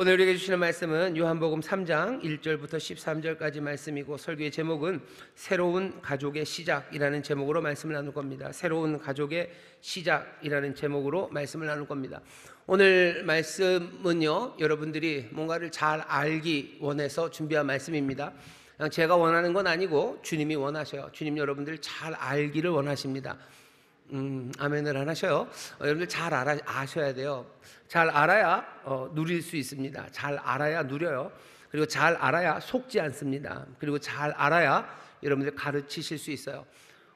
오늘 우리에게 주시는 말씀은 요한복음 3장 1절부터 13절까지 말씀이고, 설교의 제목은 새로운 가족의 시작이라는 제목으로 말씀을 나눌 겁니다. 새로운 가족의 시작이라는 제목으로 말씀을 나눌 겁니다. 오늘 말씀은요, 여러분들이 뭔가를 잘 알기 원해서 준비한 말씀입니다. 제가 원하는 건 아니고 주님이 원하셔요. 주님 여러분들 잘 알기를 원하십니다. 아멘을 안 하셔요. 여러분들 잘 아셔야 돼요. 잘 알아야 누릴 수 있습니다. 잘 알아야 누려요. 그리고 잘 알아야 속지 않습니다. 그리고 잘 알아야 여러분들 가르치실 수 있어요.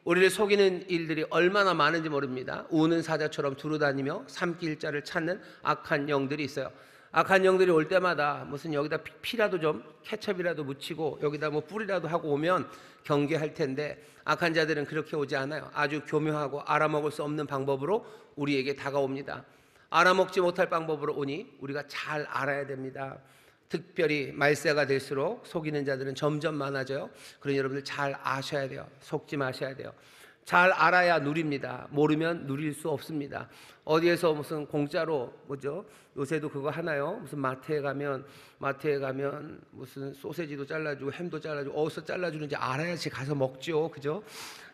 우리를 속이는 일들이 얼마나 많은지 모릅니다. 우는 사자처럼 두루다니며 삼킬 자를 찾는 악한 영들이 있어요. 악한 영들이 올 때마다 무슨 여기다 피라도 좀 케첩이라도 묻히고 여기다 뭐 뿌리라도 하고 오면 경계할 텐데, 악한 자들은 그렇게 오지 않아요. 아주 교묘하고 알아먹을 수 없는 방법으로 우리에게 다가옵니다. 알아먹지 못할 방법으로 오니 우리가 잘 알아야 됩니다. 특별히 말세가 될수록 속이는 자들은 점점 많아져요. 그러니 여러분들 잘 아셔야 돼요. 속지 마셔야 돼요. 잘 알아야 누립니다. 모르면 누릴 수 없습니다. 어디에서 무슨 공짜로 뭐죠? 요새도 그거 하나요? 무슨 마트에 가면 무슨 소세지도 잘라주고 햄도 잘라주고 어디서 잘라주는지 알아야지 가서 먹죠. 그죠?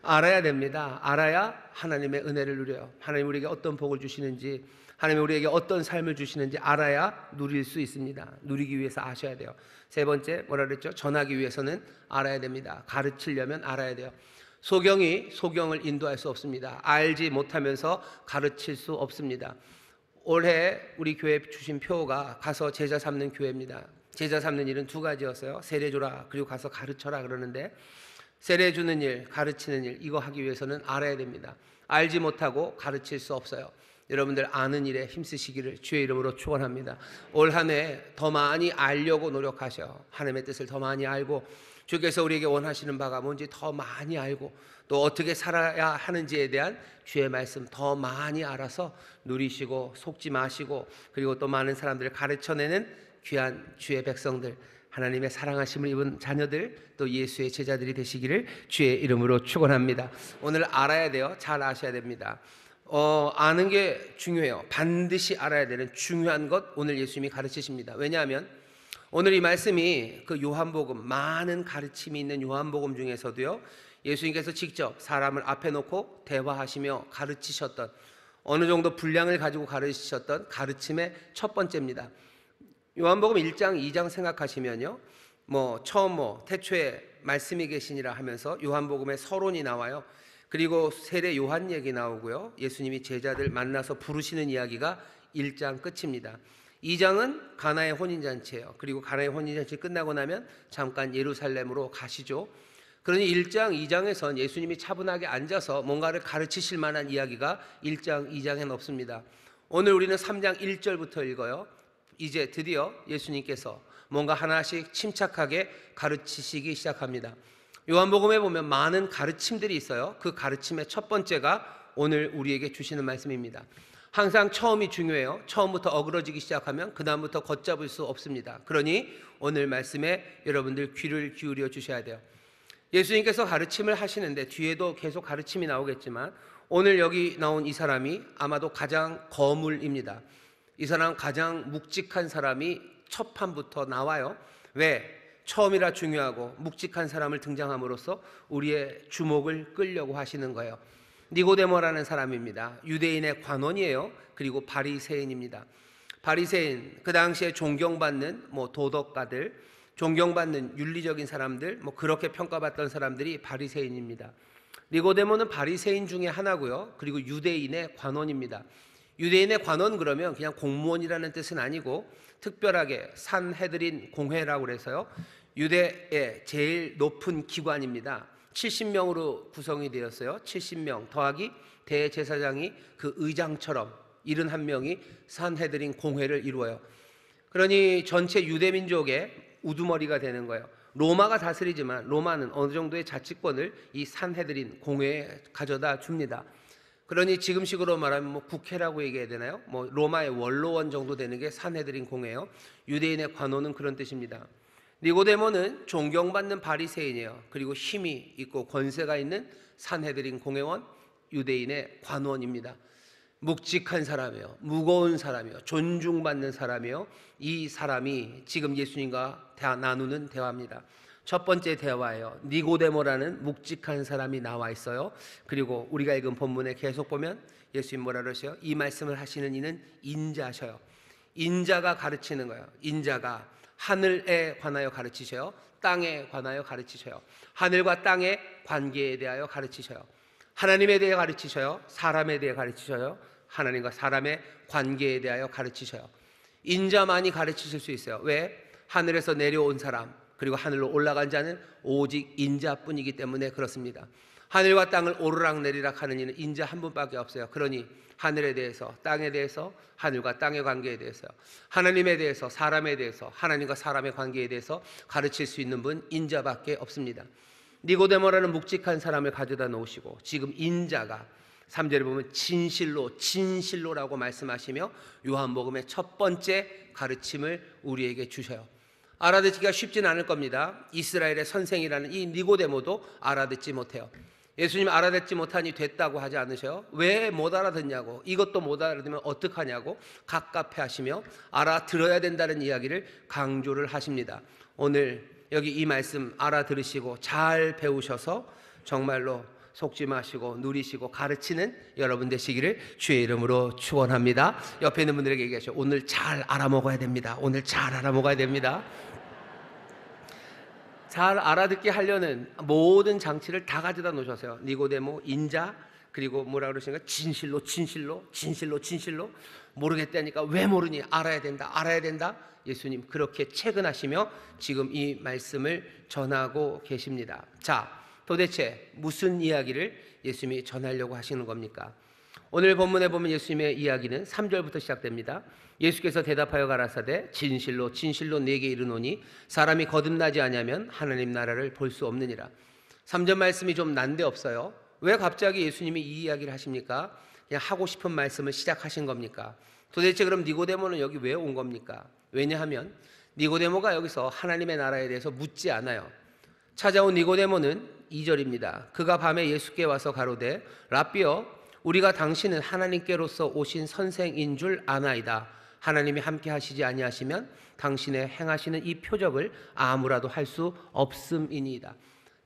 알아야 됩니다. 알아야 하나님의 은혜를 누려요. 하나님 우리에게 어떤 복을 주시는지, 하나님 우리에게 어떤 삶을 주시는지 알아야 누릴 수 있습니다. 누리기 위해서 아셔야 돼요. 세 번째 뭐라 그랬죠? 전하기 위해서는 알아야 됩니다. 가르치려면 알아야 돼요. 소경이 소경을 인도할 수 없습니다. 알지 못하면서 가르칠 수 없습니다. 올해 우리 교회 주신 표가 가서 제자 삼는 교회입니다. 제자 삼는 일은 두 가지였어요. 세례 줘라, 그리고 가서 가르쳐라 그러는데, 세례 주는 일, 가르치는 일, 이거 하기 위해서는 알아야 됩니다. 알지 못하고 가르칠 수 없어요. 여러분들 아는 일에 힘쓰시기를 주의 이름으로 축원합니다. 올 한 해 더 많이 알려고 노력하셔. 하나님의 뜻을 더 많이 알고, 주께서 우리에게 원하시는 바가 뭔지 더 많이 알고, 또 어떻게 살아야 하는지에 대한 주의 말씀 더 많이 알아서 누리시고 속지 마시고, 그리고 또 많은 사람들을 가르쳐내는 귀한 주의 백성들, 하나님의 사랑하심을 입은 자녀들, 또 예수의 제자들이 되시기를 주의 이름으로 축원합니다. 오늘 알아야 돼요. 잘 아셔야 됩니다. 아는 게 중요해요. 반드시 알아야 되는 중요한 것, 오늘 예수님이 가르치십니다. 왜냐하면 오늘 이 말씀이 그 요한복음, 많은 가르침이 있는 요한복음 중에서도요, 예수님께서 직접 사람을 앞에 놓고 대화하시며 가르치셨던, 어느 정도 분량을 가지고 가르치셨던 가르침의 첫 번째입니다. 요한복음 1장 2장 생각하시면요, 처음 태초에 말씀이 계시니라 하면서 요한복음의 서론이 나와요. 그리고 세례 요한 얘기 나오고요, 예수님이 제자들 만나서 부르시는 이야기가 1장 끝입니다. 2장은 가나의 혼인잔치예요. 그리고 가나의 혼인잔치 끝나고 나면 잠깐 예루살렘으로 가시죠. 그러니 1장, 2장에선 예수님이 차분하게 앉아서 뭔가를 가르치실 만한 이야기가 1장, 2장에는 없습니다. 오늘 우리는 3장 1절부터 읽어요. 이제 드디어 예수님께서 뭔가 하나씩 침착하게 가르치시기 시작합니다. 요한복음에 보면 많은 가르침들이 있어요. 그 가르침의 첫 번째가 오늘 우리에게 주시는 말씀입니다. 항상 처음이 중요해요. 처음부터 어그러지기 시작하면 그 다음부터 걷잡을 수 없습니다. 그러니 오늘 말씀에 여러분들 귀를 기울여 주셔야 돼요. 예수님께서 가르침을 하시는데 뒤에도 계속 가르침이 나오겠지만, 오늘 여기 나온 이 사람이 아마도 가장 거물입니다. 이 사람 가장 묵직한 사람이 첫 판부터 나와요. 왜? 처음이라 중요하고 묵직한 사람을 등장함으로써 우리의 주목을 끌려고 하시는 거예요. 니고데모라는 사람입니다. 유대인의 관원이에요. 그리고 바리새인입니다. 바리새인, 그 당시에 존경받는 도덕가들, 존경받는 윤리적인 사람들, 그렇게 평가받던 사람들이 바리새인입니다. 니고데모는 바리새인 중에 하나고요. 그리고 유대인의 관원입니다. 유대인의 관원 그러면 그냥 공무원이라는 뜻은 아니고, 특별하게 산헤드린 공회라고 그래서요, 유대의 제일 높은 기관입니다. 70명으로 구성이 되었어요. 70명 더하기 대제사장이 그 의장처럼 71명이 산헤드린 공회를 이루어요. 그러니 전체 유대민족의 우두머리가 되는 거예요. 로마가 다스리지만 로마는 어느 정도의 자치권을 이 산헤드린 공회에 가져다 줍니다. 그러니 지금식으로 말하면 국회라고 얘기해야 되나요? 로마의 원로원 정도 되는 게 산헤드린 공회예요. 유대인의 관원은 그런 뜻입니다. 니고데모는 존경받는 바리새인이에요. 그리고 힘이 있고 권세가 있는 산헤드린 공회원, 유대인의 관원입니다. 묵직한 사람이요, 무거운 사람이요, 존중받는 사람이요. 이 사람이 지금 예수님과 나누는 대화입니다. 첫 번째 대화예요. 니고데모라는 묵직한 사람이 나와 있어요. 그리고 우리가 읽은 본문에 계속 보면 예수님 뭐라 그러세요? 이 말씀을 하시는 이는 인자셔요. 인자가 가르치는 거예요. 인자가 하늘에 관하여 가르치셔요. 땅에 관하여 가르치셔요. 하늘과 땅의 관계에 대하여 가르치셔요. 하나님에 대해 가르치셔요. 사람에 대해 가르치셔요. 하나님과 사람의 관계에 대하여 가르치셔요. 인자만이 가르치실 수 있어요. 왜? 하늘에서 내려온 사람, 그리고 하늘로 올라간 자는 오직 인자뿐이기 때문에 그렇습니다. 하늘과 땅을 오르락내리락 하는 이는 인자 한 분밖에 없어요. 그러니 하늘에 대해서, 땅에 대해서, 하늘과 땅의 관계에 대해서, 하나님에 대해서, 사람에 대해서, 하나님과 사람의 관계에 대해서 가르칠 수 있는 분 인자밖에 없습니다. 니고데모라는 묵직한 사람을 가져다 놓으시고 지금 인자가 3절에 보면 진실로라고 말씀하시며 요한복음의 첫 번째 가르침을 우리에게 주셔요. 알아듣기가 쉽진 않을 겁니다. 이스라엘의 선생이라는 이 니고데모도 알아듣지 못해요. 예수님 알아듣지 못하니 됐다고 하지 않으셔요. 왜 못 알아듣냐고, 이것도 못 알아듣으면 어떡하냐고 갑갑해 하시며 알아들어야 된다는 이야기를 강조를 하십니다. 오늘 여기 이 말씀 알아들으시고 잘 배우셔서 정말로 속지 마시고 누리시고 가르치는 여러분 되시기를 주의 이름으로 축원합니다. 옆에 있는 분들에게 얘기하시죠. 오늘 잘 알아먹어야 됩니다. 오늘 잘 알아먹어야 됩니다. 잘 알아듣게 하려는 모든 장치를 다 가져다 놓으셨어요. 니고데모, 인자, 그리고 뭐라 그러시는가? 진실로 모르겠다니까 왜 모르니? 알아야 된다. 예수님 그렇게 체근하시며 지금 이 말씀을 전하고 계십니다. 자, 도대체 무슨 이야기를 예수님이 전하려고 하시는 겁니까? 오늘 본문에 보면 예수님의 이야기는 3절부터 시작됩니다. 예수께서 대답하여 가라사대 진실로 내게 이르노니 사람이 거듭나지 아니하면 하나님 나라를 볼 수 없느니라. 3절 말씀이 좀 난데없어요. 왜 갑자기 예수님이 이 이야기를 하십니까? 그냥 하고 싶은 말씀을 시작하신 겁니까? 도대체 그럼 니고데모는 여기 왜 온 겁니까? 왜냐하면 니고데모가 여기서 하나님의 나라에 대해서 묻지 않아요. 찾아온 니고데모는 2절입니다. 그가 밤에 예수께 와서 가로되 랍비여 우리가 당신은 하나님께로서 오신 선생인 줄 아나이다. 하나님이 함께 하시지 아니하시면 당신의 행하시는 이 표적을 아무라도 할 수 없음이니이다.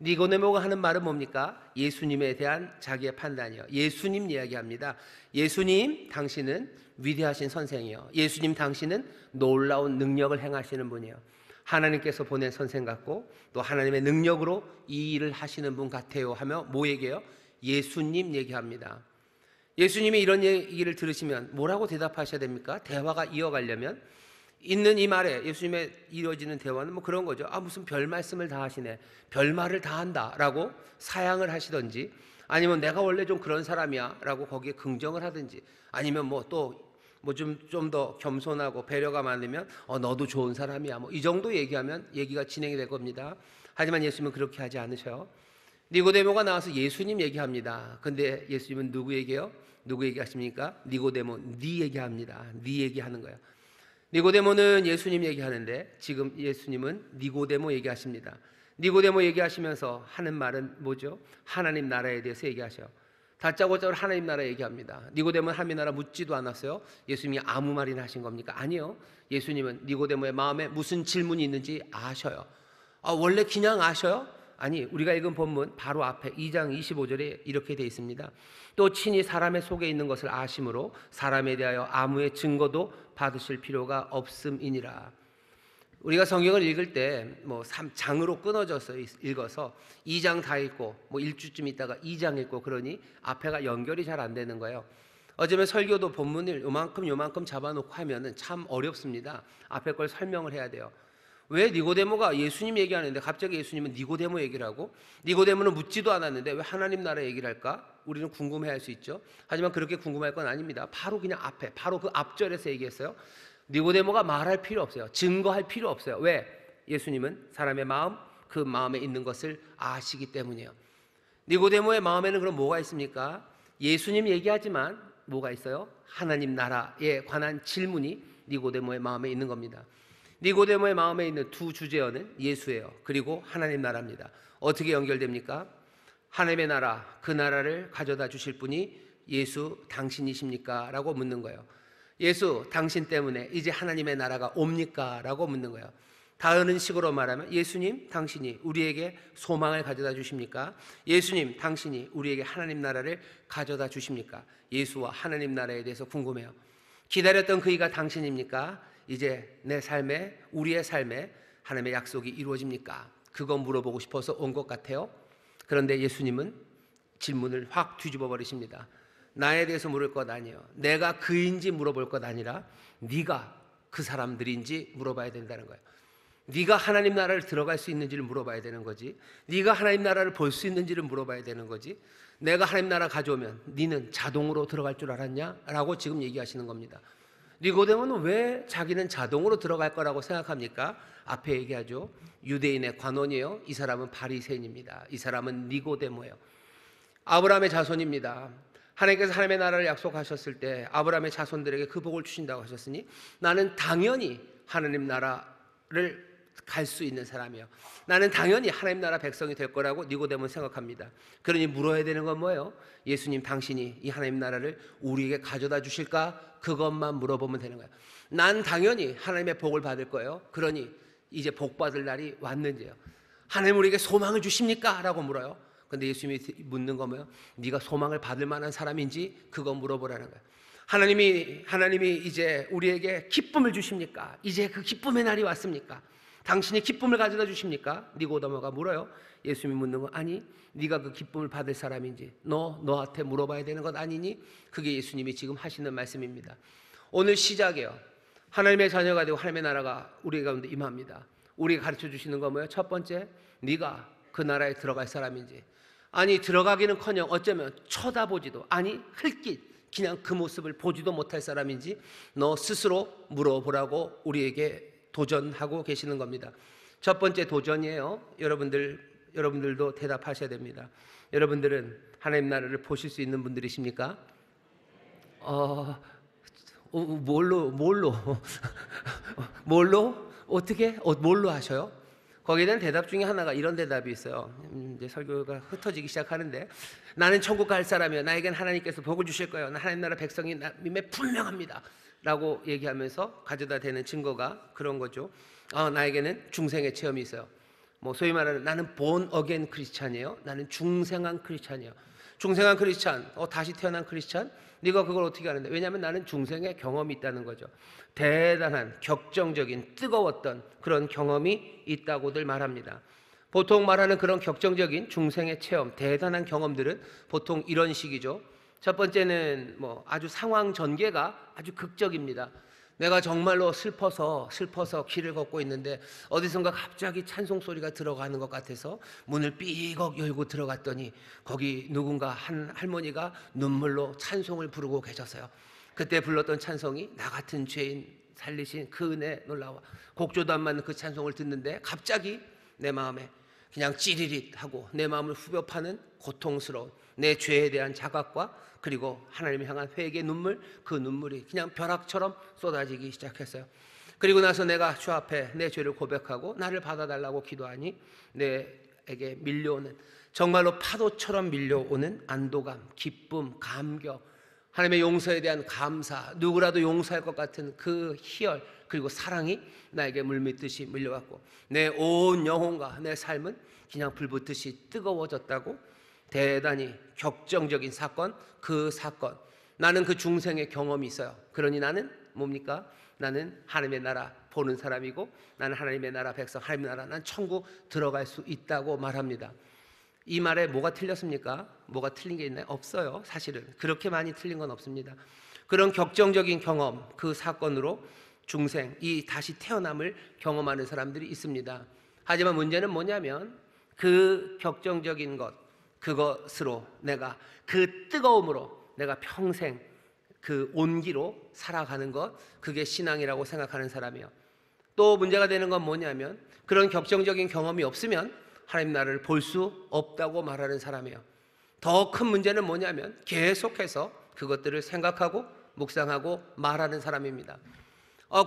니고데모가 하는 말은 뭡니까? 예수님에 대한 자기의 판단이요. 예수님 이야기합니다. 예수님 당신은 위대하신 선생이요. 예수님 당신은 놀라운 능력을 행하시는 분이요. 하나님께서 보낸 선생 같고 또 하나님의 능력으로 이 일을 하시는 분 같아요 하며 뭐 얘기해요? 예수님 얘기합니다. 예수님이 이런 얘기를 들으시면 뭐라고 대답하셔야 됩니까? 대화가 이어가려면 있는 이 말에 예수님의 이루어지는 대화는 뭐 그런 거죠. 무슨 별 말씀을 다 하시네, 별 말을 다 한다 라고 사양을 하시던지, 아니면 내가 원래 좀 그런 사람이야 라고 거기에 긍정을 하든지, 아니면 좀 더 겸손하고 배려가 많으면 너도 좋은 사람이야 이 정도 얘기하면 얘기가 진행이 될 겁니다. 하지만 예수님은 그렇게 하지 않으셔요. 니고데모가 나와서 예수님 얘기합니다. 근데 예수님은 누구 얘기해요? 누구 얘기하십니까? 니고데모 네 얘기합니다. 네 얘기하는 거예요. 니고데모는 예수님 얘기하는데 지금 예수님은 니고데모 얘기하십니다. 니고데모 얘기하시면서 하는 말은 뭐죠? 하나님 나라에 대해서 얘기하셔요. 다짜고짜 하나님 나라 얘기합니다. 니고데모는 하나님 나라 묻지도 않았어요. 예수님이 아무 말이나 하신 겁니까? 아니요. 예수님은 니고데모의 마음에 무슨 질문이 있는지 아셔요. 원래 그냥 아셔요? 아니, 우리가 읽은 본문 바로 앞에 2장 25절에 이렇게 되어 있습니다. 또 친히 사람의 속에 있는 것을 아심으로 사람에 대하여 아무의 증거도 받으실 필요가 없음이니라. 우리가 성경을 읽을 때 3장으로 끊어져서 읽어서 2장 다 읽고 일주쯤 있다가 2장 읽고 그러니 앞에가 연결이 잘 안 되는 거예요. 어쩌면 설교도 본문을 요만큼 잡아놓고 하면은 참 어렵습니다. 앞에 걸 설명을 해야 돼요. 왜 니고데모가 예수님 얘기하는데 갑자기 예수님은 니고데모 얘기를 하고, 니고데모는 묻지도 않았는데 왜 하나님 나라 얘기를 할까? 우리는 궁금해할 수 있죠. 하지만 그렇게 궁금할 건 아닙니다. 바로 그냥 앞에, 바로 그 앞절에서 얘기했어요. 니고데모가 말할 필요 없어요. 증거할 필요 없어요. 왜? 예수님은 사람의 마음, 그 마음에 있는 것을 아시기 때문이에요. 니고데모의 마음에는 그럼 뭐가 있습니까? 예수님 얘기하지만 뭐가 있어요? 하나님 나라에 관한 질문이 니고데모의 마음에 있는 겁니다. 니고데모의 마음에 있는 두 주제어는 예수예요. 그리고 하나님 나라입니다. 어떻게 연결됩니까? 하나님의 나라, 그 나라를 가져다 주실 분이 예수 당신이십니까? 라고 묻는 거예요. 예수 당신 때문에 이제 하나님의 나라가 옵니까? 라고 묻는 거예요. 다른 식으로 말하면 예수님 당신이 우리에게 소망을 가져다 주십니까? 예수님 당신이 우리에게 하나님 나라를 가져다 주십니까? 예수와 하나님 나라에 대해서 궁금해요. 기다렸던 그 이가 당신입니까? 이제 내 삶에, 우리의 삶에 하나님의 약속이 이루어집니까? 그거 물어보고 싶어서 온 것 같아요. 그런데 예수님은 질문을 확 뒤집어 버리십니다. 나에 대해서 물을 것 아니에요. 내가 그인지 물어볼 것 아니라 네가 그 사람들인지 물어봐야 된다는 거예요. 네가 하나님 나라를 들어갈 수 있는지를 물어봐야 되는 거지, 네가 하나님 나라를 볼 수 있는지를 물어봐야 되는 거지, 내가 하나님 나라 가져오면 네는 자동으로 들어갈 줄 알았냐? 라고 지금 얘기하시는 겁니다. 니고데모는 왜 자기는 자동으로 들어갈 거라고 생각합니까? 앞에 얘기하죠. 유대인의 관원이에요. 이 사람은 바리새인입니다. 이 사람은 니고데모예요. 아브라함의 자손입니다. 하나님께서 하나님의 나라를 약속하셨을 때 아브라함의 자손들에게 그 복을 주신다고 하셨으니 나는 당연히 하나님 나라를 갈 수 있는 사람이에요. 나는 당연히 하나님 나라 백성이 될 거라고 니고데모는 생각합니다. 그러니 물어야 되는 건 뭐예요? 예수님 당신이 이 하나님 나라를 우리에게 가져다 주실까? 그것만 물어보면 되는 거예요. 난 당연히 하나님의 복을 받을 거예요. 그러니 이제 복 받을 날이 왔는지요. 하나님 우리에게 소망을 주십니까? 라고 물어요. 근데 예수님이 묻는 건 뭐예요? 네가 소망을 받을 만한 사람인지 그거 물어보라는 거예요. 하나님이 이제 우리에게 기쁨을 주십니까? 이제 그 기쁨의 날이 왔습니까? 당신이 기쁨을 가져다 주십니까? 니고데모가 물어요. 예수님이 묻는 건 아니, 네가 그 기쁨을 받을 사람인지 너한테 물어봐야 되는 것 아니니? 그게 예수님이 지금 하시는 말씀입니다. 오늘 시작이에요. 하나님의 자녀가 되고 하나님의 나라가 우리 가운데 임합니다. 우리가 가르쳐 주시는 건 뭐예요? 첫 번째, 네가 그 나라에 들어갈 사람인지, 아니 들어가기는커녕 어쩌면 쳐다보지도, 아니 흘낏 그냥 그 모습을 보지도 못할 사람인지 너 스스로 물어보라고 우리에게 도전하고 계시는 겁니다. 첫 번째 도전이에요. 여러분들도 대답하셔야 됩니다. 여러분들은 하나님 나라를 보실 수 있는 분들이십니까? 뭘로? 어떻게? 뭘로 하셔요? 거기에 대한 대답 중에 하나가 이런 대답이 있어요. 이제 설교가 흩어지기 시작하는데, 나는 천국 갈 사람이요, 나에겐 하나님께서 복을 주실 거예요, 나 하나님 나라 백성임에 분명합니다 라고 얘기하면서 가져다 대는 증거가 그런 거죠. 나에게는 중생의 체험이 있어요. 소위 말하는 나는 본 어게인 크리스찬이에요. 나는 중생한 크리스찬이에요. 중생한 크리스찬, 다시 태어난 크리스찬? 네가 그걸 어떻게 아는데? 왜냐하면 나는 중생의 경험이 있다는 거죠. 대단한 격정적인 뜨거웠던 그런 경험이 있다고들 말합니다. 보통 말하는 그런 격정적인 중생의 체험, 대단한 경험들은 보통 이런 식이죠. 첫 번째는 아주 상황 전개가 아주 극적입니다. 내가 정말로 슬퍼서 길을 걷고 있는데 어디선가 갑자기 찬송 소리가 들어가는 것 같아서 문을 삐걱 열고 들어갔더니 거기 누군가 한 할머니가 눈물로 찬송을 부르고 계셨어요. 그때 불렀던 찬송이 나 같은 죄인 살리신 그 은혜 놀라워. 곡조도 안 맞는 그 찬송을 듣는데 갑자기 내 마음에 그냥 찌릿하고 내 마음을 후벼 파는 고통스러운 내 죄에 대한 자각과 그리고 하나님을 향한 회개의 눈물, 그 눈물이 그냥 벼락처럼 쏟아지기 시작했어요. 그리고 나서 내가 주 앞에 내 죄를 고백하고 나를 받아달라고 기도하니 내에게 밀려오는, 정말로 파도처럼 밀려오는 안도감, 기쁨, 감격, 하나님의 용서에 대한 감사, 누구라도 용서할 것 같은 그 희열, 그리고 사랑이 나에게 물밀듯이 밀려왔고 내 온 영혼과 내 삶은 그냥 불붙듯이 뜨거워졌다고. 대단히 격정적인 사건, 그 사건, 나는 그 중생의 경험이 있어요. 그러니 나는 뭡니까? 나는 하나님의 나라 보는 사람이고 나는 하나님의 나라 백성, 하나님의 나라, 난 천국 들어갈 수 있다고 말합니다. 이 말에 뭐가 틀렸습니까? 뭐가 틀린 게 있나요? 없어요. 사실은 그렇게 많이 틀린 건 없습니다. 그런 격정적인 경험, 그 사건으로 중생, 이 다시 태어남을 경험하는 사람들이 있습니다. 하지만 문제는 뭐냐면 그 격정적인 것, 그것으로 내가 그 뜨거움으로 내가 평생 그 온기로 살아가는 것, 그게 신앙이라고 생각하는 사람이에요. 또 문제가 되는 건 뭐냐면 그런 격정적인 경험이 없으면 하나님 나라를 볼 수 없다고 말하는 사람이에요. 더 큰 문제는 뭐냐면 계속해서 그것들을 생각하고 묵상하고 말하는 사람입니다.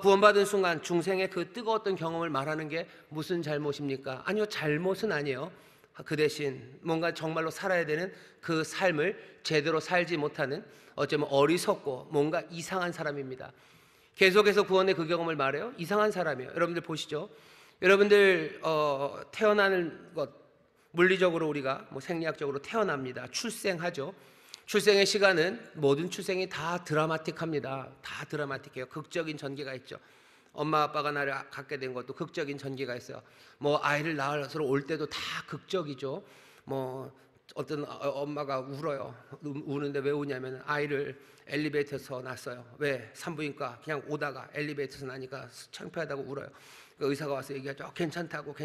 구원받은 순간 중생의 그 뜨거웠던 경험을 말하는 게 무슨 잘못입니까? 아니요, 잘못은 아니에요. 그 대신 뭔가 정말로 살아야 되는 그 삶을 제대로 살지 못하는 어쩌면 어리석고 뭔가 이상한 사람입니다. 계속해서 구원의 그 경험을 말해요. 이상한 사람이에요. 여러분들 보시죠. 여러분들 태어나는 것, 물리적으로 우리가 생리학적으로 태어납니다. 출생하죠. 출생의 시간은 모든 출생이 다 드라마틱합니다. 다 드라마틱해요. 극적인 전개가 있죠. 엄마 아빠가 나를 갖게 된 것도 극적인 전개가 있어요. 아이를 낳아서 올 때도 다 극적이죠. 어떤 엄마가 울어요. 우는데 왜 우냐면 아이를 엘리베이터에서 낳았어요. 왜? 산부인과 그냥 오다가 엘리베이터에서 나니까 창피하다고 울어요. 그 의사가 와서 얘기하죠. 괜찮다고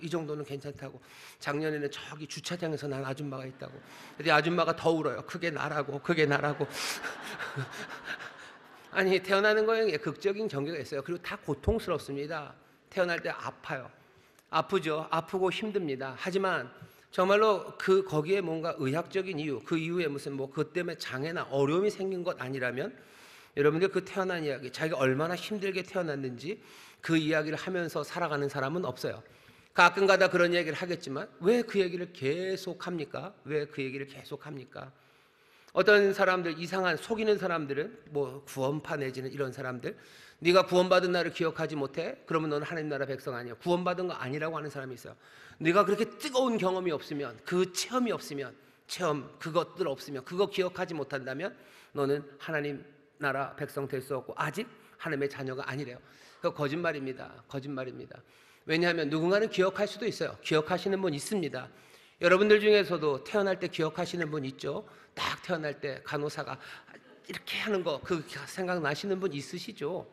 이 정도는 괜찮다고. 작년에는 저기 주차장에서 난 아줌마가 있다고. 근데 아줌마가 더 울어요. 그게 나라고. 아니, 태어나는 거에 극적인 전개가 있어요. 그리고 다 고통스럽습니다. 태어날 때 아파요. 아프죠. 아프고 힘듭니다. 하지만 정말로 거기에 뭔가 의학적인 이유, 그 이후에 무슨 그것 때문에 장애나 어려움이 생긴 것 아니라면 여러분들 그 태어난 이야기, 자기가 얼마나 힘들게 태어났는지 그 이야기를 하면서 살아가는 사람은 없어요. 가끔가다 그런 얘기를 하겠지만 왜 그 얘기를 계속합니까? 어떤 사람들, 이상한 속이는 사람들은 구원파 내지는 이런 사람들, 네가 구원받은 날을 기억하지 못해? 그러면 너는 하나님 나라 백성 아니야. 구원받은 거 아니라고 하는 사람이 있어요. 네가 그렇게 뜨거운 경험이 없으면, 그 체험이 없으면, 그것들 없으면, 그거 기억하지 못한다면 너는 하나님 나라 백성 될 수 없고 아직 하나님의 자녀가 아니래요. 그거 거짓말입니다. 왜냐하면 누군가는 기억할 수도 있어요. 기억하시는 분 있습니다. 여러분들 중에서도 태어날 때 기억하시는 분 있죠? 딱 태어날 때 간호사가 이렇게 하는 거 그 생각나시는 분 있으시죠?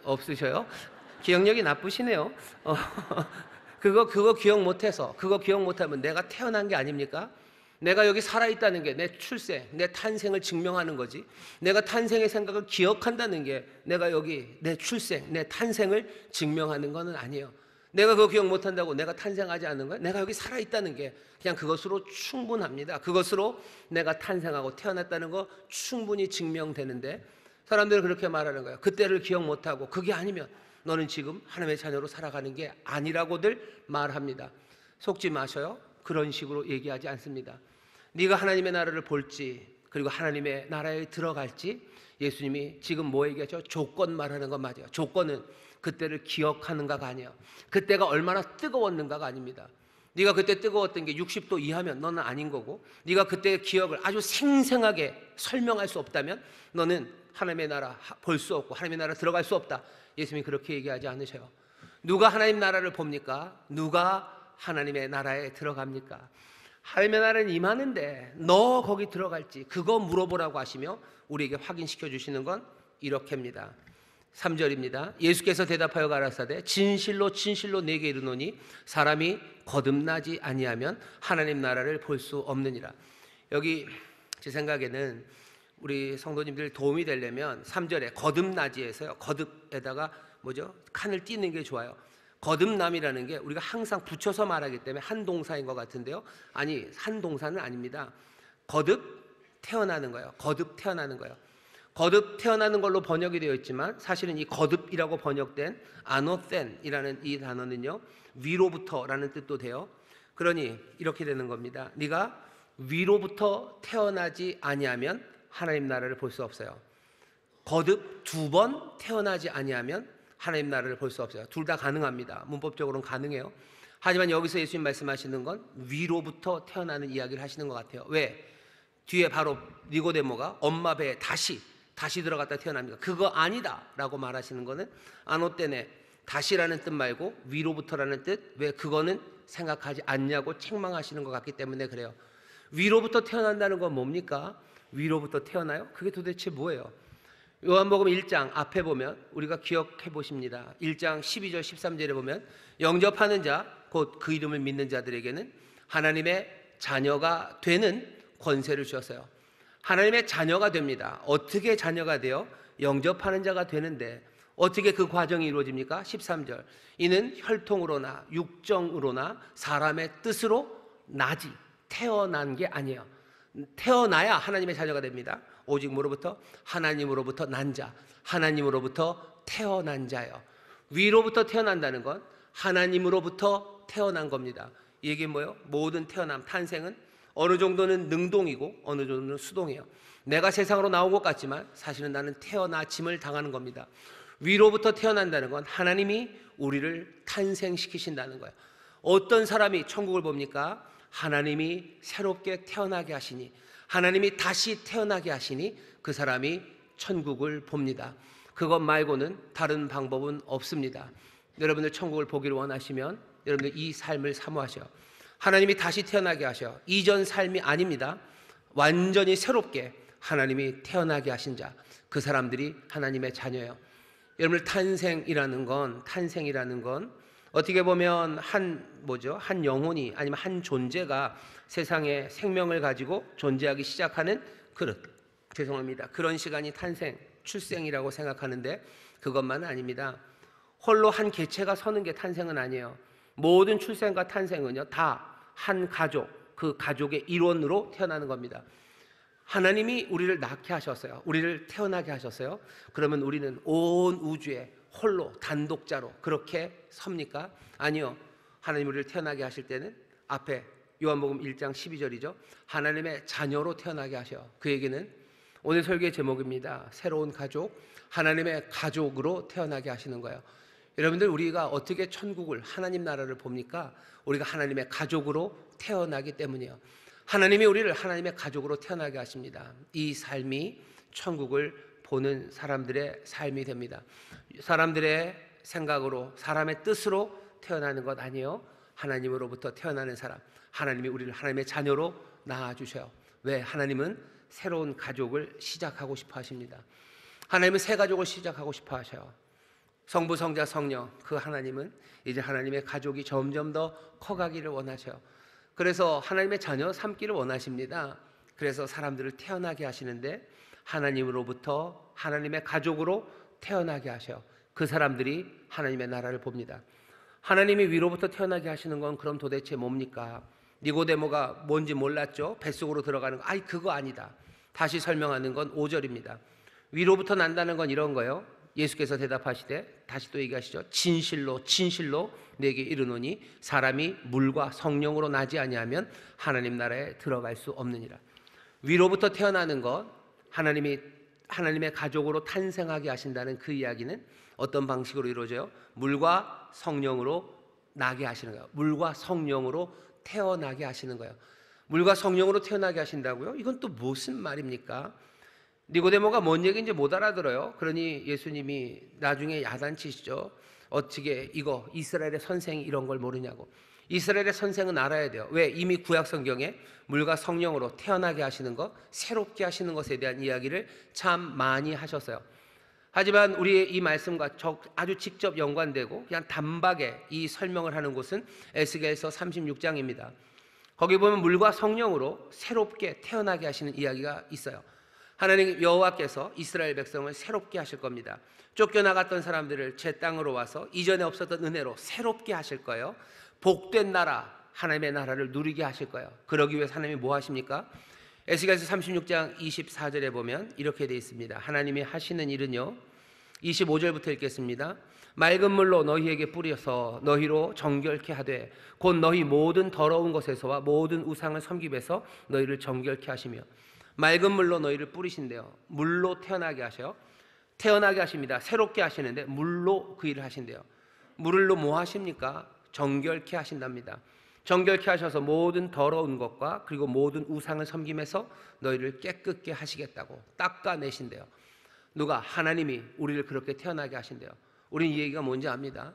없으셔요? 기억력이 나쁘시네요. 그거 기억 못하면 내가 태어난 게 아닙니까? 내가 여기 살아있다는 게 내 출생, 내 탄생을 증명하는 거지. 내가 탄생의 생각을 기억한다는 게 내가 여기 내 출생, 내 탄생을 증명하는 거는 아니에요. 내가 그거 기억 못한다고 내가 탄생하지 않는 거야? 내가 여기 살아있다는 게 그냥 그것으로 충분합니다. 그것으로 내가 탄생하고 태어났다는 거 충분히 증명되는데 사람들은 그렇게 말하는 거예요. 그때를 기억 못하고 그게 아니면 너는 지금 하나님의 자녀로 살아가는 게 아니라고들 말합니다. 속지 마셔요. 그런 식으로 얘기하지 않습니다. 네가 하나님의 나라를 볼지 그리고 하나님의 나라에 들어갈지 예수님이 지금 뭐 얘기하죠? 조건 말하는 건 맞아요. 조건은 그때를 기억하는가가 아니에요. 그때가 얼마나 뜨거웠는가가 아닙니다. 네가 그때 뜨거웠던 게 60도 이하면 너는 아닌 거고, 네가 그때의 기억을 아주 생생하게 설명할 수 없다면 너는 하나님의 나라 볼 수 없고 하나님의 나라 들어갈 수 없다. 예수님이 그렇게 얘기하지 않으셔요. 누가 하나님 나라를 봅니까? 누가 하나님의 나라에 들어갑니까? 하나님의 나라는 임하는데 너 거기 들어갈지 그거 물어보라고 하시며 우리에게 확인시켜 주시는 건 이렇게입니다. 3절입니다. 예수께서 대답하여 가라사대 진실로 내게 이르노니 사람이 거듭나지 아니하면 하나님 나라를 볼 수 없느니라. 여기 제 생각에는 우리 성도님들 도움이 되려면 3절에 거듭나지에서요. 거듭에다가 칸을 띄는 게 좋아요. 거듭남이라는 게 우리가 항상 붙여서 말하기 때문에 한 동사인 것 같은데요. 아니, 한 동사는 아닙니다. 거듭 태어나는 거예요. 거듭 태어나는 걸로 번역이 되어 있지만 사실은 이 거듭이라고 번역된 아노센이라는 이 단어는요, 위로부터라는 뜻도 돼요. 그러니 이렇게 되는 겁니다. 네가 위로부터 태어나지 아니하면 하나님 나라를 볼 수 없어요. 거듭 2번 태어나지 아니하면 하나님 나라를 볼 수 없어요. 둘 다 가능합니다. 문법적으로는 가능해요. 하지만 여기서 예수님 말씀하시는 건 위로부터 태어나는 이야기를 하시는 것 같아요. 왜? 뒤에 바로 니고데모가 엄마 배에 다시 들어갔다 태어납니다. 그거 아니다 라고 말하시는 거는 아노떼네, 다시라는 뜻 말고 위로부터라는 뜻, 왜 그거는 생각하지 않냐고 책망하시는 것 같기 때문에 그래요. 위로부터 태어난다는 건 뭡니까? 위로부터 태어나요? 그게 도대체 뭐예요? 요한복음 1장 앞에 보면 우리가 기억해 보십니다. 1장 12절 13절에 보면 영접하는 자, 곧 그 이름을 믿는 자들에게는 하나님의 자녀가 되는 권세를 주셨어요. 하나님의 자녀가 됩니다. 어떻게 자녀가 돼요? 영접하는 자가 되는데 어떻게 그 과정이 이루어집니까? 13절 이는 혈통으로나 육정으로나 사람의 뜻으로 나지 태어난 게 아니에요. 태어나야 하나님의 자녀가 됩니다. 오직 뭐로부터? 하나님으로부터 난 자, 하나님으로부터 태어난 자예요. 위로부터 태어난다는 건 하나님으로부터 태어난 겁니다. 이게 뭐예요? 모든 태어남, 탄생은 어느 정도는 능동이고 어느 정도는 수동이에요. 내가 세상으로 나온 것 같지만 사실은 나는 태어나짐을 당하는 겁니다. 위로부터 태어난다는 건 하나님이 우리를 탄생시키신다는 거예요. 어떤 사람이 천국을 봅니까? 하나님이 새롭게 태어나게 하시니, 하나님이 다시 태어나게 하시니 그 사람이 천국을 봅니다. 그것 말고는 다른 방법은 없습니다. 여러분들 천국을 보기를 원하시면 여러분들 이 삶을 사모하셔. 하나님이 다시 태어나게 하셔. 이전 삶이 아닙니다. 완전히 새롭게 하나님이 태어나게 하신 자, 그 사람들이 하나님의 자녀예요. 여러분들 탄생이라는 건 어떻게 보면 한 영혼이 아니면 한 존재가 세상에 생명을 가지고 존재하기 시작하는 그런 시간이 탄생, 출생이라고 생각하는데 그것만은 아닙니다. 홀로 한 개체가 서는 게 탄생은 아니에요. 모든 출생과 탄생은요, 다 한 가족, 그 가족의 일원으로 태어나는 겁니다. 하나님이 우리를 낳게 하셨어요. 우리를 태어나게 하셨어요. 그러면 우리는 온 우주에 홀로 단독자로 그렇게 섭니까? 아니요. 하나님 우리를 태어나게 하실 때는 앞에 요한복음 1장 12절이죠. 하나님의 자녀로 태어나게 하셔. 그 얘기는 오늘 설교의 제목입니다. 새로운 가족, 하나님의 가족으로 태어나게 하시는 거예요. 여러분들, 우리가 어떻게 천국을, 하나님 나라를 봅니까? 우리가 하나님의 가족으로 태어나기 때문이에요. 하나님이 우리를 하나님의 가족으로 태어나게 하십니다. 이 삶이 천국을 보는 사람들의 삶이 됩니다. 사람들의 생각으로, 사람의 뜻으로 태어나는 것 아니에요. 하나님으로부터 태어나는 사람, 하나님이 우리를 하나님의 자녀로 낳아주셔요. 왜? 하나님은 새로운 가족을 시작하고 싶어 하십니다. 하나님은 새 가족을 시작하고 싶어 하셔요. 성부, 성자, 성령, 그 하나님은 이제 하나님의 가족이 점점 더 커가기를 원하셔요. 그래서 하나님의 자녀 삼기를 원하십니다. 그래서 사람들을 태어나게 하시는데 하나님으로부터 하나님의 가족으로 태어나게 하셔요. 그 사람들이 하나님의 나라를 봅니다. 하나님이 위로부터 태어나게 하시는 건 그럼 도대체 뭡니까? 니고데모가 뭔지 몰랐죠? 뱃속으로 들어가는 거. 그거 아니다. 다시 설명하는 건 5절입니다. 위로부터 난다는 건 이런 거예요. 예수께서 대답하시되 다시 또 얘기하시죠. 진실로 내게 이르노니 사람이 물과 성령으로 나지 아니하면 하나님 나라에 들어갈 수 없느니라. 위로부터 태어나는 것, 하나님의 가족으로 탄생하게 하신다는 그 이야기는 어떤 방식으로 이루어져요? 물과 성령으로 나게 하시는 거예요. 물과 성령으로 태어나게 하시는 거예요. 물과 성령으로 태어나게 하신다고요? 이건 또 무슨 말입니까? 니고데모가 뭔 얘기인지 못 알아들어요. 그러니 예수님이 나중에 야단치시죠. 어떻게 이거 이스라엘의 선생이 이런 걸 모르냐고. 이스라엘의 선생은 알아야 돼요. 왜? 이미 구약 성경에 물과 성령으로 태어나게 하시는 것, 새롭게 하시는 것에 대한 이야기를 참 많이 하셨어요. 하지만 우리의 이 말씀과 아주 직접 연관되고 그냥 단박에 이 설명을 하는 곳은 에스겔서 36장입니다. 거기 보면 물과 성령으로 새롭게 태어나게 하시는 이야기가 있어요. 하나님 여호와께서 이스라엘 백성을 새롭게 하실 겁니다. 쫓겨나갔던 사람들을 제 땅으로 와서 이전에 없었던 은혜로 새롭게 하실 거예요. 복된 나라, 하나님의 나라를 누리게 하실 거예요. 그러기 위해서 하나님이 뭐 하십니까? 에스겔서 36장 24절에 보면 이렇게 되어 있습니다. 하나님이 하시는 일은요, 25절부터 읽겠습니다. 맑은 물로 너희에게 뿌려서 너희로 정결케 하되 곧 너희 모든 더러운 것에서와 모든 우상을 섬김에서 너희를 정결케 하시며. 맑은 물로 너희를 뿌리신대요. 물로 태어나게 하셔요. 태어나게 하십니다. 새롭게 하시는데 물로 그 일을 하신대요. 물로 뭐 하십니까? 정결케 하신답니다. 정결케 하셔서 모든 더러운 것과 그리고 모든 우상을 섬김에서 너희를 깨끗게 하시겠다고 닦아내신대요. 누가? 하나님이 우리를 그렇게 태어나게 하신대요. 우리는 이 얘기가 뭔지 압니다.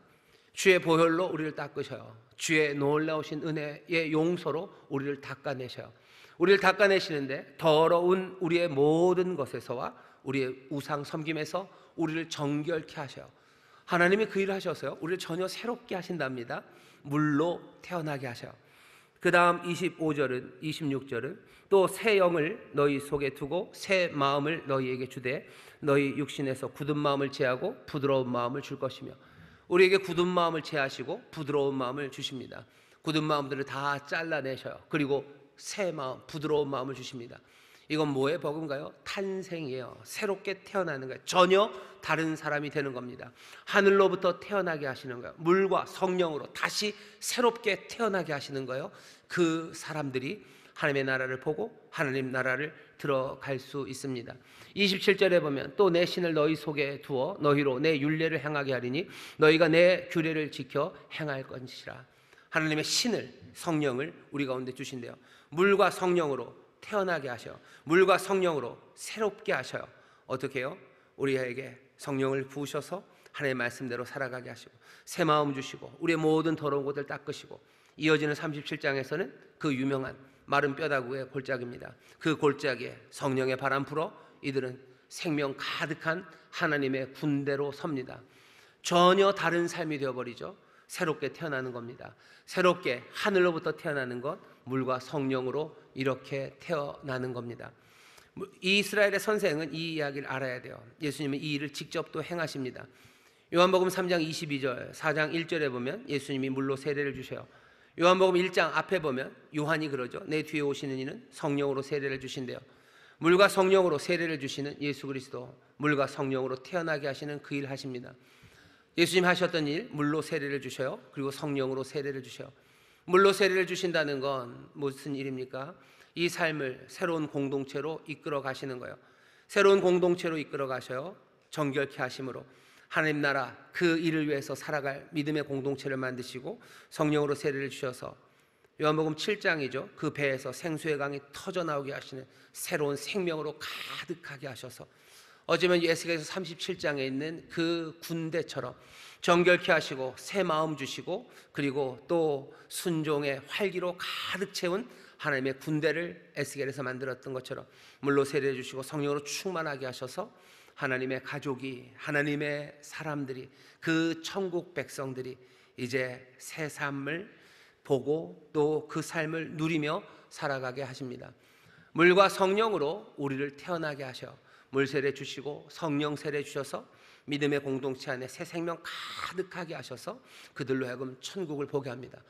주의 보혈로 우리를 닦으셔요. 주의 놀라우신 은혜의 용서로 우리를 닦아내셔요. 우리를 닦아내시는데 더러운 우리의 모든 것에서와 우리의 우상 섬김에서 우리를 정결케 하셔요. 하나님이 그 일을 하셔서요, 우리를 전혀 새롭게 하신답니다. 물로 태어나게 하셔요. 그 다음 25절은 26절은 또 새 영을 너희 속에 두고 새 마음을 너희에게 주되 너희 육신에서 굳은 마음을 제하고 부드러운 마음을 줄 것이며. 우리에게 굳은 마음을 제하시고 부드러운 마음을 주십니다. 굳은 마음들을 다 잘라내셔요. 그리고 새 마음, 부드러운 마음을 주십니다. 이건 뭐의 복음가요? 탄생이에요. 새롭게 태어나는 거예요. 전혀 다른 사람이 되는 겁니다. 하늘로부터 태어나게 하시는 거예요. 물과 성령으로 다시 새롭게 태어나게 하시는 거예요. 그 사람들이 하나님의 나라를 보고 하나님 나라를 들어갈 수 있습니다. 27절에 보면 또 내 신을 너희 속에 두어 너희로 내 율례를 행하게 하리니 너희가 내 규례를 지켜 행할 것이라. 하나님의 신을, 성령을 우리 가운데 주신대요. 물과 성령으로 태어나게 하셔. 물과 성령으로 새롭게 하셔요. 어떻게 해요? 우리에게 성령을 부으셔서 하나님의 말씀대로 살아가게 하시고 새 마음 주시고 우리의 모든 더러운 것을 닦으시고, 이어지는 37장에서는 그 유명한 마른 뼈다구의 골짜기입니다. 그 골짜기에 성령의 바람 불어 이들은 생명 가득한 하나님의 군대로 섭니다. 전혀 다른 삶이 되어버리죠. 새롭게 태어나는 겁니다. 새롭게 하늘로부터 태어나는 것, 물과 성령으로 이렇게 태어나는 겁니다. 이스라엘의 선생은 이 이야기를 알아야 돼요. 예수님은 이 일을 직접 또 행하십니다. 요한복음 3장 22절, 4장 1절에 보면 예수님이 물로 세례를 주셔요. 요한복음 1장 앞에 보면 요한이 그러죠. 내 뒤에 오시는 이는 성령으로 세례를 주신대요. 물과 성령으로 세례를 주시는 예수 그리스도, 물과 성령으로 태어나게 하시는 그 일 하십니다. 예수님 하셨던 일, 물로 세례를 주셔요. 그리고 성령으로 세례를 주셔요. 물로 세례를 주신다는 건 무슨 일입니까? 이 삶을 새로운 공동체로 이끌어 가시는 거예요. 새로운 공동체로 이끌어 가셔요. 정결케 하심으로 하나님 나라 그 일을 위해서 살아갈 믿음의 공동체를 만드시고 성령으로 세례를 주셔서 요한복음 7장이죠. 그 배에서 생수의 강이 터져 나오게 하시는 새로운 생명으로 가득하게 하셔서 어쩌면 에스겔서 37장에 있는 그 군대처럼 정결케 하시고 새 마음 주시고 그리고 또 순종의 활기로 가득 채운 하나님의 군대를 에스겔에서 만들었던 것처럼 물로 세례해 주시고 성령으로 충만하게 하셔서 하나님의 가족이, 하나님의 사람들이, 그 천국 백성들이 이제 새 삶을 보고 또 그 삶을 누리며 살아가게 하십니다. 물과 성령으로 우리를 태어나게 하셔 물 세례 주시고 성령 세례 주셔서 믿음의 공동체 안에 새 생명 가득하게 하셔서 그들로 하여금 천국을 보게 합니다.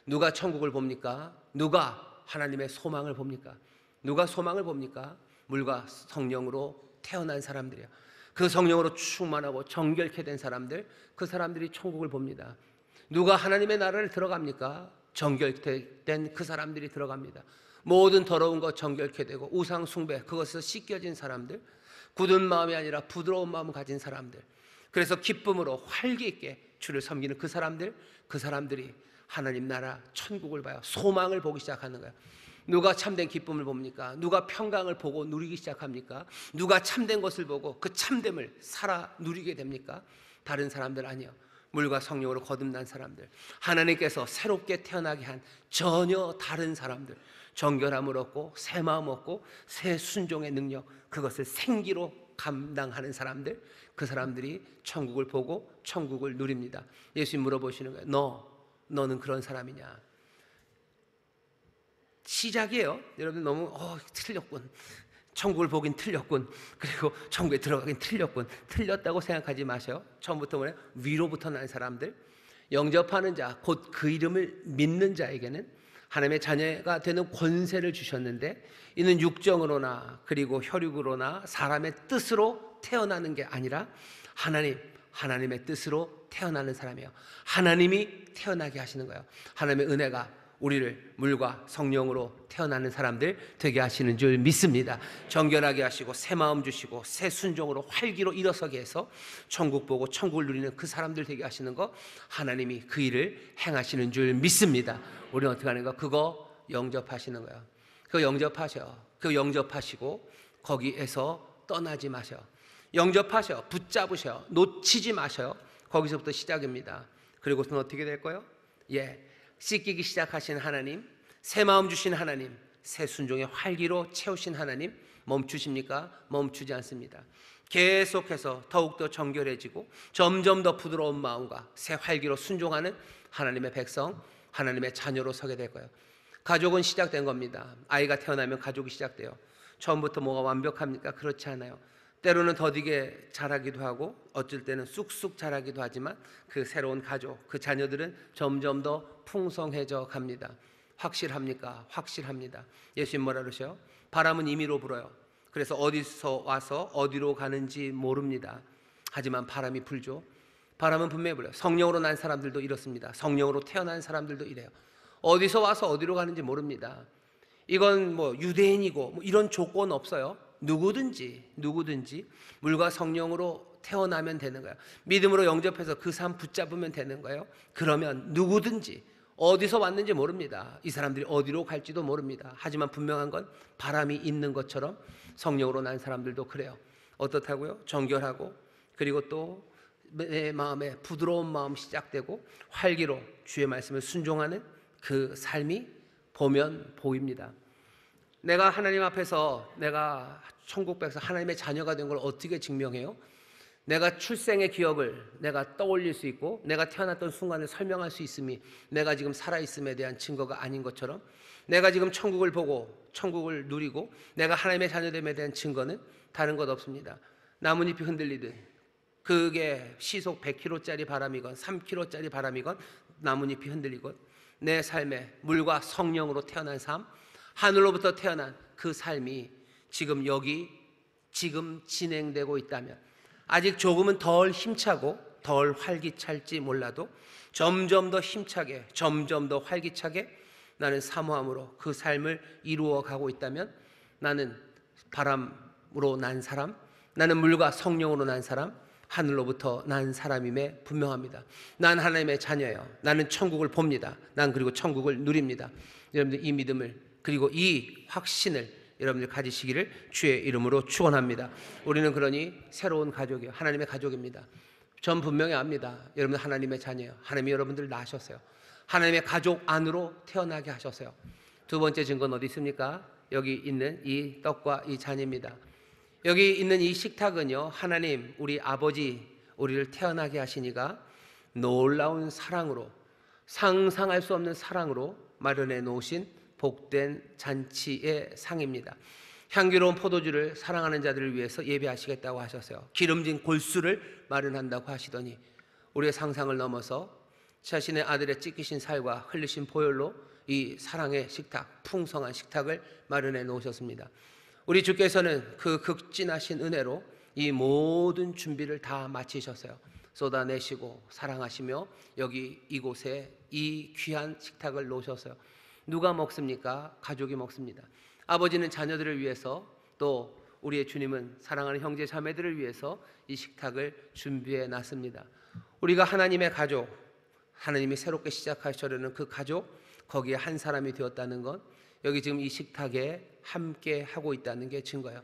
누가 천국을 봅니까? 누가 하나님의 소망을 봅니까? 누가 소망을 봅니까? 물과 성령으로 태어난 사람들이야. 그 성령으로 충만하고 정결케 된 사람들, 그 사람들이 천국을 봅니다. 누가 하나님의 나라를 들어갑니까? 정결된 그 사람들이 들어갑니다. 모든 더러운 것 정결케 되고 우상 숭배, 그것에서 씻겨진 사람들, 굳은 마음이 아니라 부드러운 마음을 가진 사람들, 그래서 기쁨으로 활기 있게 주를 섬기는 그 사람들이 하나님 나라 천국을 봐요. 소망을 보기 시작하는 거예요. 누가 참된 기쁨을 봅니까? 누가 평강을 보고 누리기 시작합니까? 누가 참된 것을 보고 그 참됨을 살아 누리게 됩니까? 다른 사람들 아니요. 물과 성령으로 거듭난 사람들, 하나님께서 새롭게 태어나게 한 전혀 다른 사람들, 정결함을 얻고 새 마음 얻고 새 순종의 능력, 그것을 생기로 감당하는 사람들, 그 사람들이 천국을 보고 천국을 누립니다. 예수님 물어보시는 거예요. 너는 그런 사람이냐? 시작이에요. 여러분 너무 틀렸군. 천국을 보긴 틀렸군. 그리고 천국에 들어가긴 틀렸군. 틀렸다고 생각하지 마세요. 처음부터 뭐냐? 위로부터 난 사람들, 영접하는 자, 곧 그 이름을 믿는 자에게는 하나님의 자녀가 되는 권세를 주셨는데, 이는 육정으로나 그리고 혈육으로나 사람의 뜻으로 태어나는 게 아니라 하나님의 뜻으로 태어나는 사람이에요. 하나님이 태어나게 하시는 거예요. 하나님의 은혜가 우리를 물과 성령으로 태어나는 사람들 되게 하시는 줄 믿습니다. 정결하게 하시고 새 마음 주시고 새 순종으로 활기로 일어서게 해서 천국 보고 천국을 누리는 그 사람들 되게 하시는 거, 하나님이 그 일을 행하시는 줄 믿습니다. 우리는 어떻게 하는 거? 그거 영접하시는 거예요. 그거 영접하셔. 그거 영접하시고 거기에서 떠나지 마셔. 영접하셔. 붙잡으셔. 놓치지 마셔요. 거기서부터 시작입니다. 그리고서는 어떻게 될 거예요? 씻기기 시작하신 하나님, 새 마음 주신 하나님, 새 순종의 활기로 채우신 하나님 멈추십니까? 멈추지 않습니다. 계속해서 더욱더 정결해지고 점점 더 부드러운 마음과 새 활기로 순종하는 하나님의 백성, 하나님의 자녀로 서게 될 거예요. 가족은 시작된 겁니다. 아이가 태어나면 가족이 시작돼요. 처음부터 뭐가 완벽합니까? 그렇지 않아요. 때로는 더디게 자라기도 하고 어쩔 때는 쑥쑥 자라기도 하지만 그 새로운 가족, 그 자녀들은 점점 더 풍성해져 갑니다. 확실합니까? 확실합니다. 예수님 뭐라 그러셔요? 바람은 임의로 불어요. 그래서 어디서 와서 어디로 가는지 모릅니다. 하지만 바람이 불죠. 바람은 분명히 불어요. 성령으로 난 사람들도 이렇습니다. 성령으로 태어난 사람들도 이래요. 어디서 와서 어디로 가는지 모릅니다. 이건 뭐 유대인이고 뭐 이런 조건 없어요. 누구든지 물과 성령으로 태어나면 되는 거예요. 믿음으로 영접해서 그 삶 붙잡으면 되는 거예요. 그러면 누구든지 어디서 왔는지 모릅니다. 이 사람들이 어디로 갈지도 모릅니다. 하지만 분명한 건 바람이 있는 것처럼 성령으로 난 사람들도 그래요. 어떻다고요? 정결하고, 그리고 또 내 마음에 부드러운 마음 시작되고 활기로 주의 말씀을 순종하는 그 삶이 보면 보입니다. 내가 하나님 앞에서 내가 천국 백성 하나님의 자녀가 된 걸 어떻게 증명해요? 내가 출생의 기억을 내가 떠올릴 수 있고 내가 태어났던 순간을 설명할 수 있음이 내가 지금 살아있음에 대한 증거가 아닌 것처럼, 내가 지금 천국을 보고 천국을 누리고 내가 하나님의 자녀됨에 대한 증거는 다른 것 없습니다. 나뭇잎이 흔들리듯, 그게 시속 100km짜리 바람이건 3km짜리 바람이건 나뭇잎이 흔들리건 내 삶에 물과 성령으로 태어난 삶, 하늘로부터 태어난 그 삶이 지금 여기 지금 진행되고 있다면, 아직 조금은 덜 힘차고 덜 활기찰지 몰라도 점점 더 힘차게, 점점 더 활기차게 나는 사모함으로 그 삶을 이루어 가고 있다면, 나는 바람으로 난 사람, 나는 물과 성령으로 난 사람, 하늘로부터 난 사람임에 분명합니다. 난 하나님의 자녀예요. 나는 천국을 봅니다. 난 그리고 천국을 누립니다. 여러분들 이 믿음을, 그리고 이 확신을 여러분들 가지시기를 주의 이름으로 축원합니다. 우리는 그러니 새로운 가족이에요. 하나님의 가족입니다. 전 분명히 압니다. 여러분들 하나님의 자녀예요. 하나님이 여러분들을 낳으셨어요. 하나님의 가족 안으로 태어나게 하셨어요. 두 번째 증거는 어디 있습니까? 여기 있는 이 떡과 이 잔입니다. 여기 있는 이 식탁은요, 하나님 우리 아버지 우리를 태어나게 하시니가 놀라운 사랑으로, 상상할 수 없는 사랑으로 마련해 놓으신 복된 잔치의 상입니다. 향기로운 포도주를 사랑하는 자들을 위해서 예배하시겠다고 하셨어요. 기름진 골수를 마련한다고 하시더니 우리의 상상을 넘어서 자신의 아들의 찢기신 살과 흘리신 보혈로 이 사랑의 식탁, 풍성한 식탁을 마련해 놓으셨습니다. 우리 주께서는 그 극진하신 은혜로 이 모든 준비를 다 마치셨어요. 쏟아내시고 사랑하시며 여기 이곳에 이 귀한 식탁을 놓으셨어요. 누가 먹습니까? 가족이 먹습니다. 아버지는 자녀들을 위해서, 또 우리의 주님은 사랑하는 형제 자매들을 위해서 이 식탁을 준비해 놨습니다. 우리가 하나님의 가족, 하나님이 새롭게 시작하시려는 그 가족, 거기에 한 사람이 되었다는 것, 여기 지금 이 식탁에 함께 하고 있다는 게 증거예요.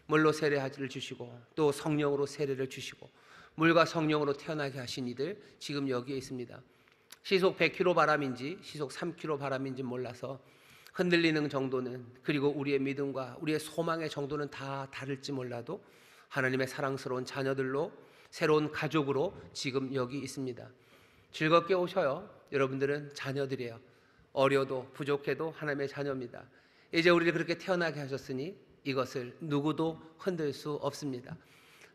물로 세례를 주시고 또 성령으로 세례를 주시고 물과 성령으로 태어나게 하신 이들 지금 여기에 있습니다. 시속 100km 바람인지 시속 3km 바람인지 몰라서 흔들리는 정도는, 그리고 우리의 믿음과 우리의 소망의 정도는 다 다를지 몰라도 하나님의 사랑스러운 자녀들로, 새로운 가족으로 지금 여기 있습니다. 즐겁게 오셔요. 여러분들은 자녀들이에요. 어려도 부족해도 하나님의 자녀입니다. 이제 우리를 그렇게 태어나게 하셨으니 이것을 누구도 흔들 수 없습니다.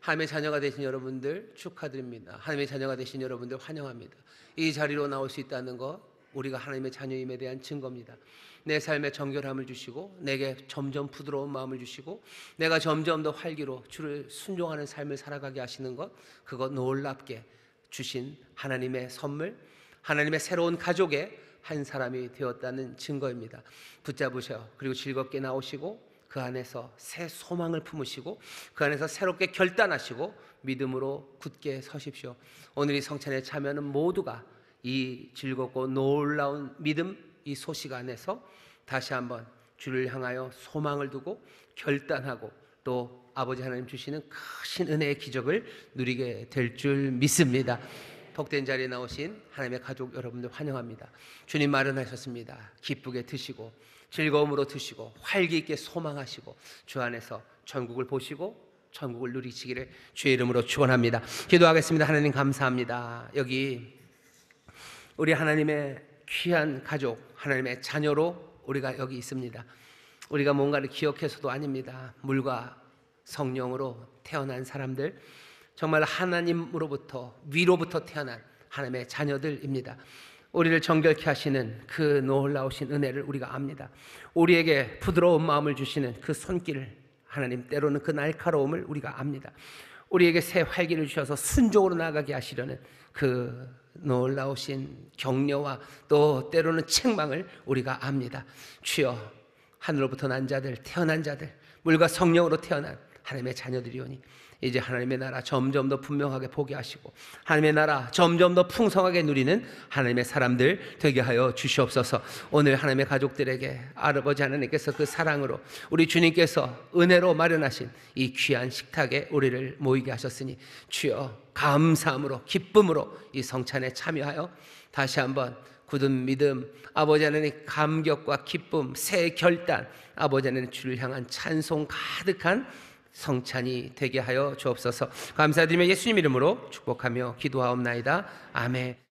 하나님의 자녀가 되신 여러분들 축하드립니다. 하나님의 자녀가 되신 여러분들 환영합니다. 이 자리로 나올 수 있다는 것, 우리가 하나님의 자녀임에 대한 증거입니다. 내 삶에 정결함을 주시고 내게 점점 부드러운 마음을 주시고 내가 점점 더 활기로 주를 순종하는 삶을 살아가게 하시는 것, 그거 놀랍게 주신 하나님의 선물, 하나님의 새로운 가족의 한 사람이 되었다는 증거입니다. 붙잡으셔요. 그리고 즐겁게 나오시고 그 안에서 새 소망을 품으시고 그 안에서 새롭게 결단하시고 믿음으로 굳게 서십시오. 오늘 이 성찬에 참여하는 모두가 이 즐겁고 놀라운 믿음, 이 소식 안에서 다시 한번 주를 향하여 소망을 두고 결단하고 또 아버지 하나님 주시는 크신 은혜의 기적을 누리게 될 줄 믿습니다. 복된 자리에 나오신 하나님의 가족 여러분들 환영합니다. 주님 마련하셨습니다. 기쁘게 드시고 즐거움으로 드시고 활기 있게 소망하시고 주 안에서 천국을 보시고 천국을 누리시기를 주의 이름으로 축원합니다. 기도하겠습니다. 하나님 감사합니다. 여기 우리 하나님의 귀한 가족, 하나님의 자녀로 우리가 여기 있습니다. 우리가 뭔가를 기억해서도 아닙니다. 물과 성령으로 태어난 사람들, 정말 하나님으로부터, 위로부터 태어난 하나님의 자녀들입니다. 우리를 정결케 하시는 그 놀라우신 은혜를 우리가 압니다. 우리에게 부드러운 마음을 주시는 그 손길을, 하나님 때로는 그 날카로움을 우리가 압니다. 우리에게 새 활기를 주셔서 순종으로 나아가게 하시려는 그 놀라우신 격려와 또 때로는 책망을 우리가 압니다. 주여, 하늘로부터 난 자들, 태어난 자들, 물과 성령으로 태어난 하나님의 자녀들이오니 이제 하나님의 나라 점점 더 분명하게 보게 하시고 하나님의 나라 점점 더 풍성하게 누리는 하나님의 사람들 되게 하여 주시옵소서. 오늘 하나님의 가족들에게 아버지 하나님께서 그 사랑으로 우리 주님께서 은혜로 마련하신 이 귀한 식탁에 우리를 모이게 하셨으니 주여, 감사함으로 기쁨으로 이 성찬에 참여하여 다시 한번 굳은 믿음, 아버지 하나님 감격과 기쁨, 새 결단, 아버지 하나님 주를 향한 찬송 가득한 성찬이 되게 하여 주옵소서. 감사드리며 예수님 이름으로 축복하며 기도하옵나이다. 아멘.